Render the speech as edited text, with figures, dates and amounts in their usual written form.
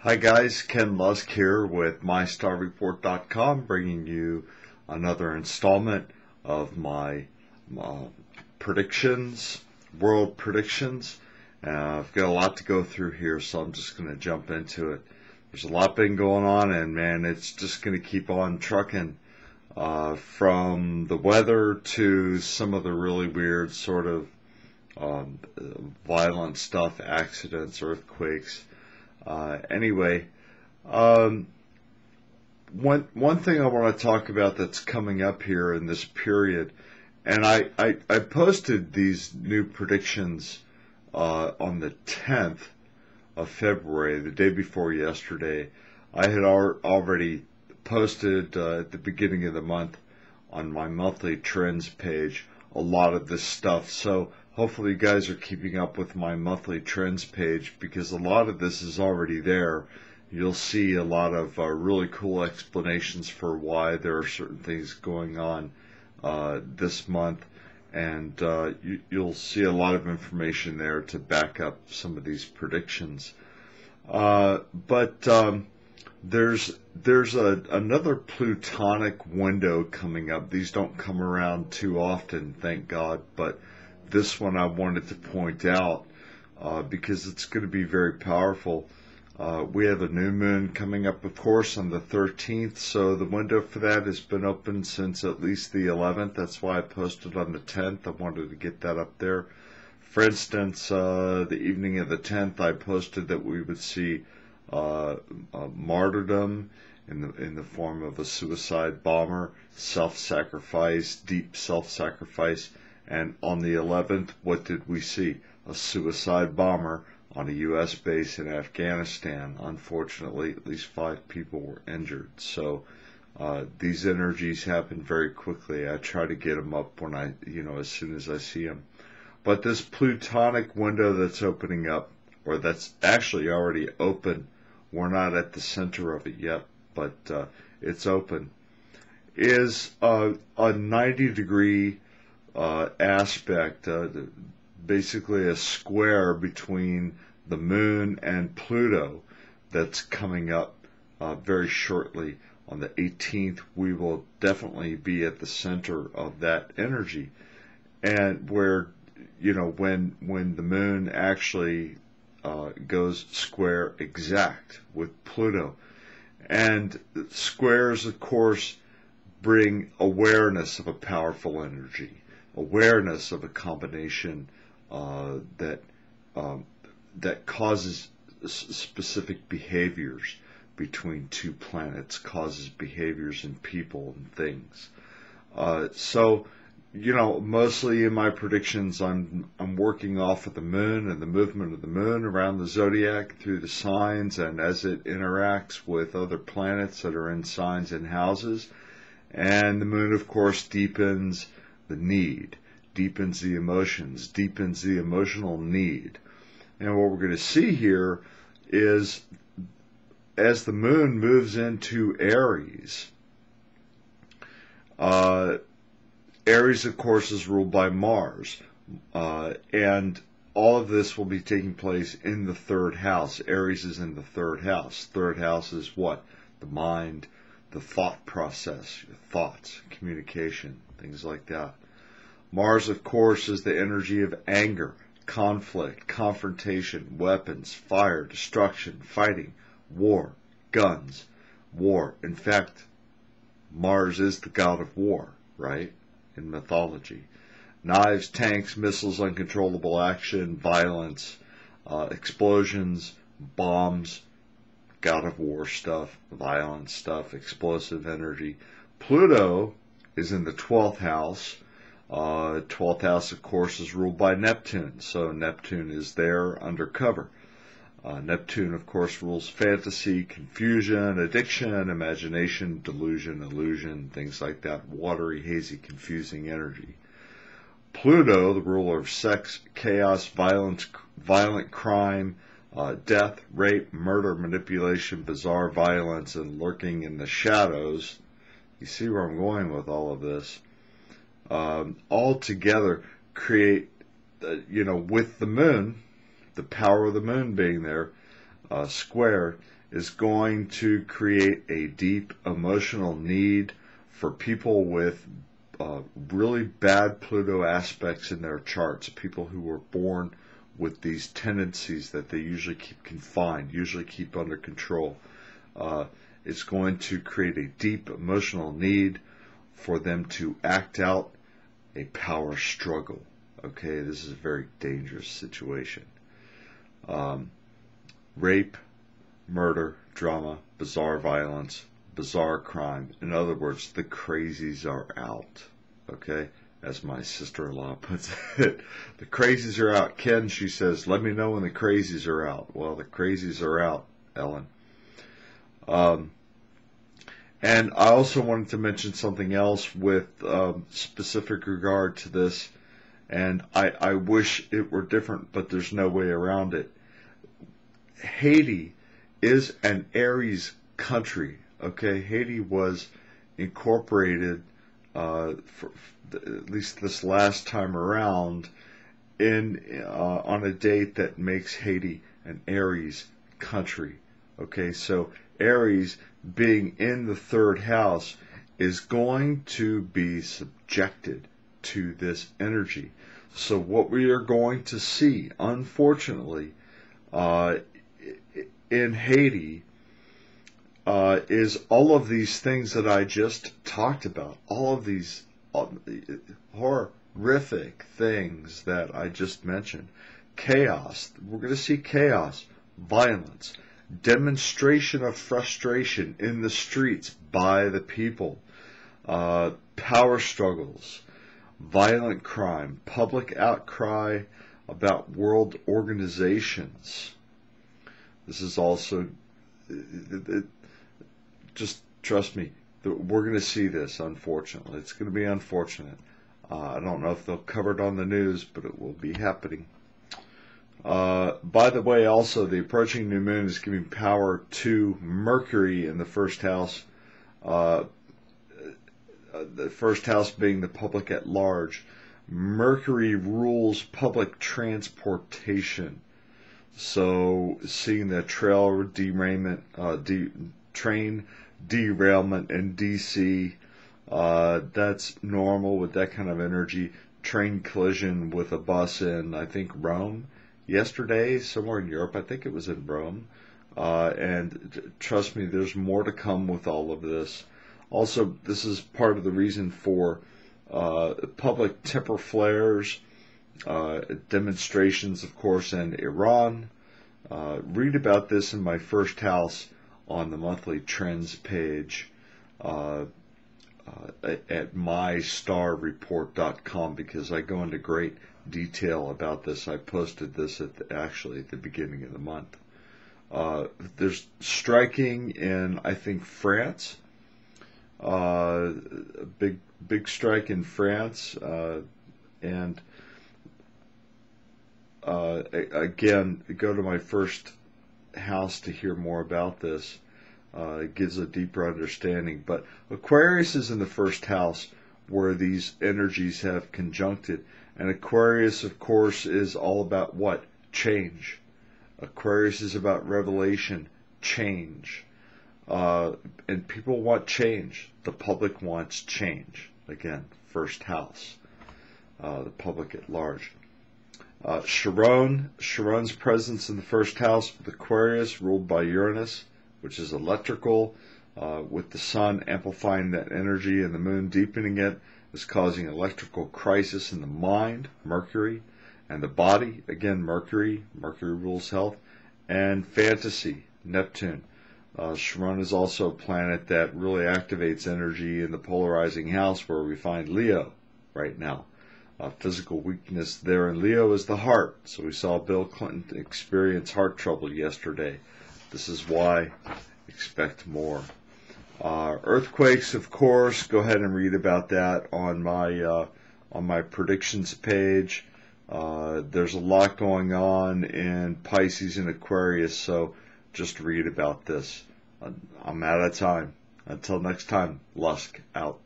Hi guys, Ken Lusk here with MyStarReport.com, bringing you another installment of my predictions, world predictions. I've got a lot to go through here, so I'm just going to jump into it. There's a lot been going on, and man, it's just going to keep on trucking, from the weather to some of the really weird sort of violent stuff, accidents, earthquakes. Anyway, one thing I want to talk about that's coming up here in this period, and I posted these new predictions on the 10th of February, the day before yesterday. I had already posted at the beginning of the month on my monthly trends page a lot of this stuff. So hopefully you guys are keeping up with my monthly trends page, because a lot of this is already there. You'll see a lot of really cool explanations for why there are certain things going on this month, and you'll see a lot of information there to back up some of these predictions. But there's another Plutonic window coming up. These don't come around too often, thank God, but this one I wanted to point out because it's going to be very powerful. We have a new moon coming up, of course, on the 13th, so the window for that has been open since at least the 11th. That's why I posted on the 10th. I wanted to get that up there. For instance, the evening of the 10th, I posted that we would see martyrdom in the form of a suicide bomber, self-sacrifice, deep self-sacrifice. And on the 11th, what did we see? A suicide bomber on a U.S. base in Afghanistan. Unfortunately, at least 5 people were injured. So these energies happen very quickly. I try to get them up when as soon as I see them. But this Plutonic window that's opening up, or that's actually already open, we're not at the center of it yet, but it's open, is a 90-degree aspect, basically a square between the moon and Pluto, that's coming up very shortly. On the 18th, we will definitely be at the center of that energy, and where when the moon actually goes square exact with Pluto. And squares, of course, bring awareness of a powerful energy, awareness of a combination that causes specific behaviors between two planets, causes behaviors in people and things. So mostly in my predictions, I'm working off of the moon and the movement of the moon around the zodiac through the signs, and as it interacts with other planets that are in signs and houses. And the moon, of course, deepens the need, deepens the emotions, deepens the emotional need. And what we're going to see here is, as the moon moves into Aries, Aries, of course, is ruled by Mars, and all of this will be taking place in the 3rd house. Aries is in the 3rd house. 3rd house is what? The mind, the thought process, your thoughts, communication, things like that. Mars, of course, is the energy of anger, conflict, confrontation, weapons, fire, destruction, fighting, war, guns, war. In fact, Mars is the god of war, right? In mythology. Knives, tanks, missiles, uncontrollable action, violence, explosions, bombs, god of war stuff, violent stuff, explosive energy. Pluto is in the 12th house. 12th house, of course, is ruled by Neptune, so Neptune is there undercover. Neptune, of course, rules fantasy, confusion, addiction, imagination, delusion, illusion, things like that. Watery, hazy, confusing energy. Pluto, the ruler of sex, chaos, violence, violent crime, death, rape, murder, manipulation, bizarre violence, and lurking in the shadows. You see where I'm going with all of this. All together create, with the moon, the power of the moon being there, square, is going to create a deep emotional need for people with really bad Pluto aspects in their charts, people who were born with these tendencies that they usually keep confined, usually keep under control. It's going to create a deep emotional need for them to act out a power struggle. Okay, this is a very dangerous situation. Rape, murder, drama, bizarre violence, bizarre crime. In other words, the crazies are out. Okay, as my sister-in-law puts it. The crazies are out. Ken, she says, let me know when the crazies are out. Well, the crazies are out, Ellen. And I also wanted to mention something else with specific regard to this, and I wish it were different, but there's no way around it. Haiti is an Aries country, okay? Haiti was incorporated, for at least this last time around, on a date that makes Haiti an Aries country, okay? So Aries, being in the third house, is going to be subjected to this energy. So what we are going to see, unfortunately, in Haiti, is all of these things that I just talked about, all of these horrific things that I just mentioned. Chaos. We're going to see chaos, violence, demonstration of frustration in the streets by the people, power struggles, violent crime, public outcry about world organizations. This is also, just trust me, we're going to see this, unfortunately. It's going to be unfortunate. I don't know if they'll cover it on the news, but it will be happening. By the way, also, the approaching new moon is giving power to Mercury in the first house. The first house being the public at large. Mercury rules public transportation. So, seeing the train derailment in D.C., that's normal with that kind of energy. Train collision with a bus in, I think, Rome yesterday, somewhere in Europe. I think it was in Rome. And trust me, there's more to come with all of this. Also, this is part of the reason for public temper flares, demonstrations, of course, in Iran. Read about this in my first house on the monthly trends page at mystarreport.com, because I go into great detail about this. I posted this actually at the beginning of the month. There's striking in, I think, France. A big strike in France, and again, go to my first house to hear more about this. It gives a deeper understanding. But Aquarius is in the first house where these energies have conjuncted. And Aquarius, of course, is all about what? Change. Aquarius is about revelation, change. And people want change. The public wants change. Again, first house. The public at large. Chiron's presence in the first house with Aquarius, ruled by Uranus, which is electrical, with the sun amplifying that energy and the moon deepening it, is causing electrical crisis in the mind, Mercury, and the body, again, Mercury rules health, and fantasy, Neptune. Chiron is also a planet that really activates energy in the polarizing house where we find Leo right now. Physical weakness there in Leo is the heart. So we saw Bill Clinton experience heart trouble yesterday. This is why expect more. Earthquakes, of course, go ahead and read about that on my predictions page. There's a lot going on in Pisces and Aquarius, so just read about this. I'm out of time. Until next time, Lusk out.